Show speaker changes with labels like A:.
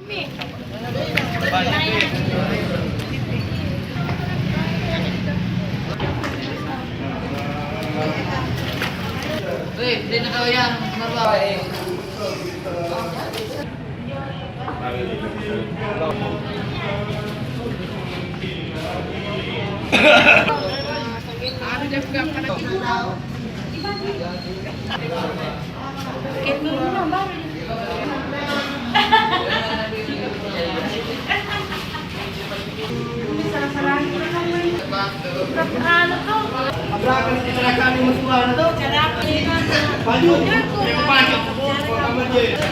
A: Uy, hindi na daw yan. Marwa.
B: Ano to?
C: Abrakan ni tinarakan ni masuha na to.
B: Charap.
C: Baju. Pasok po. Pagkaman din.